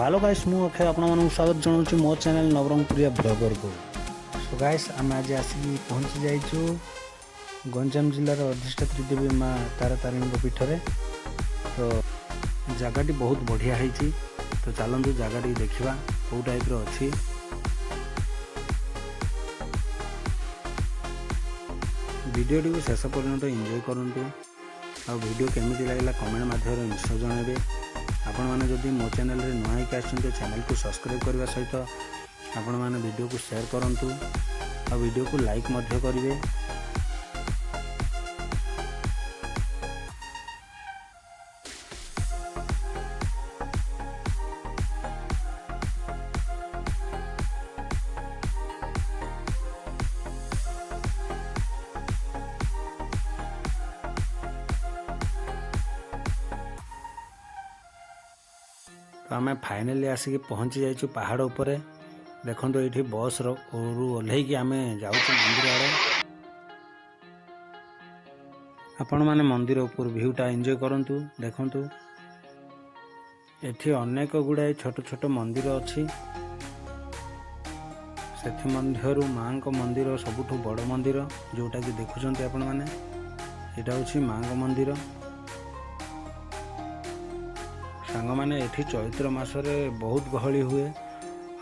Hello guys मु अक्षय आपण मानक स्वागत जनाऊँ मो चैनल नवरंगपुरिया ब्लॉगर को। सो गाइस आम आज आसिक पहुँची जाइछु गंजाम जिलार अधिष्ठात्री देवी माँ तारा तारिणी पीठ में। तो जगहटी बहुत बढ़िया है। तो चलतु जगहटी देखा कौ टाइप अच्छी। वीडियो को शेष पर्यंत एंजॉय करूँ। आ वीडियो केमिति लागला कमेंट माध्यम निश्चय जनइबे। आपण मैंने जदि मो चैनल रे नुआ ही आसते चैनल को सब्सक्राइब करने सहित आपण मैंने वीडियो को शेयर करूँ और वीडियो को लाइक मध्य करेंगे। तो आम फाइनाली आसिक पहुँची जाइए पहाड़ उपर। देखो ये बस रू ओह्लैक आम जाऊँ मंदिर आड़े। आपण मैंने मंदिर ऊपर भ्यूटा एंजॉय करूँ। देखु एठी अनेक गुड़ाए छोट छोट मंदिर अच्छी। से माँ को मंदिर सबुठ बड़ मंदिर जोटा कि देखुं आपण मैंने यहाँ हूँ माँ को मंदिर। सांग मैंने एठी चैत्र मासरे बहुत गहली हुए।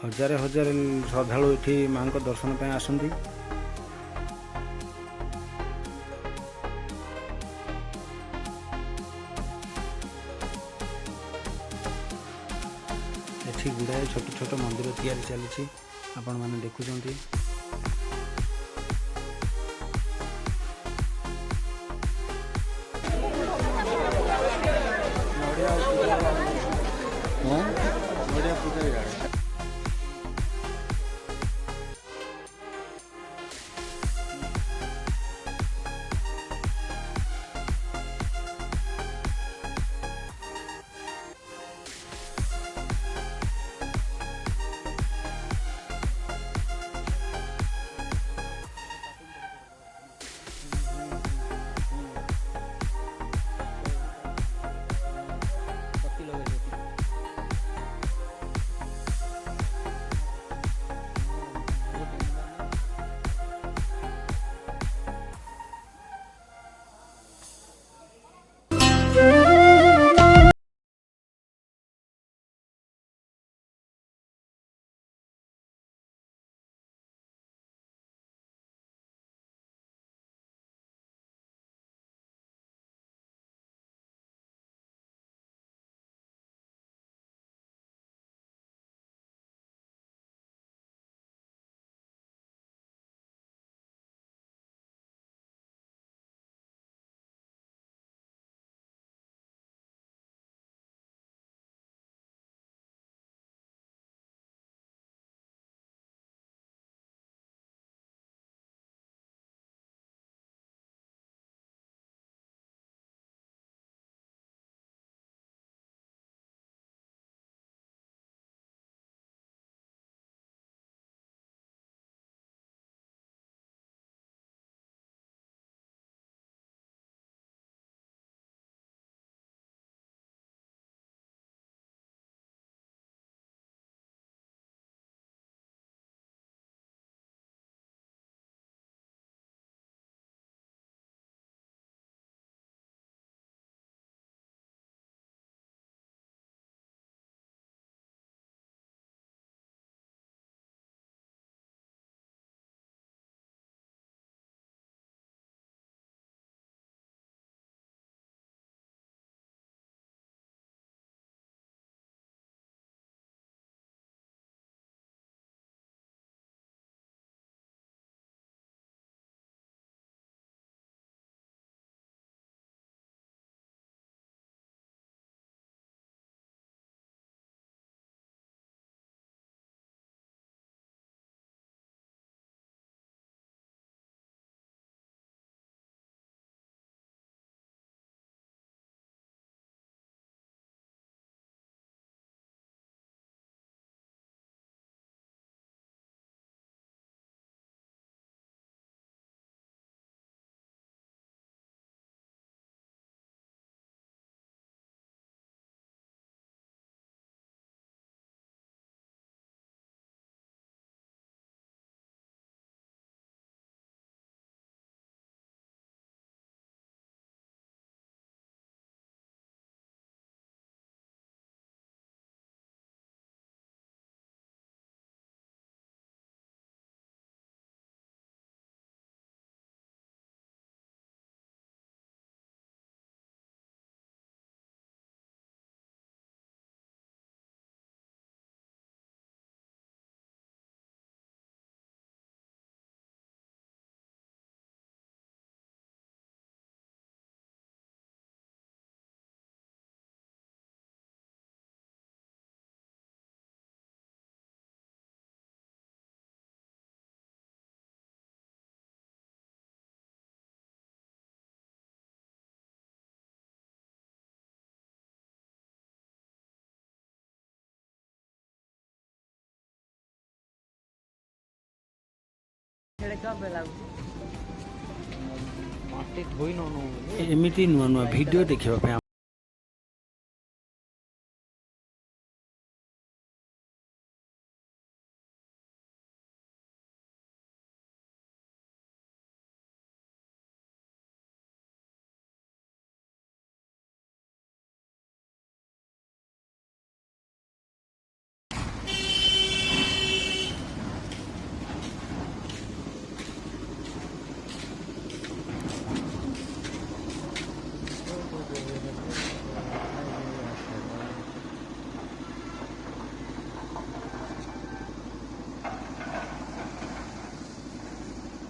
हजार हजार श्रद्धालु एठी माँ को दर्शन पे आसंती। एठी गुड़ाए छोट छोट मंदिर तैयारी चली आपण मैंने देखुंती। ସେଇଟା କେବେ ଲାଗୁଛି ମାଟି ଧୋଇ ନଉନୁ ଏମିତି ନୂଆ ନୂଆ ଭିଡ଼ିଓ ଦେଖିବା ପାଇଁ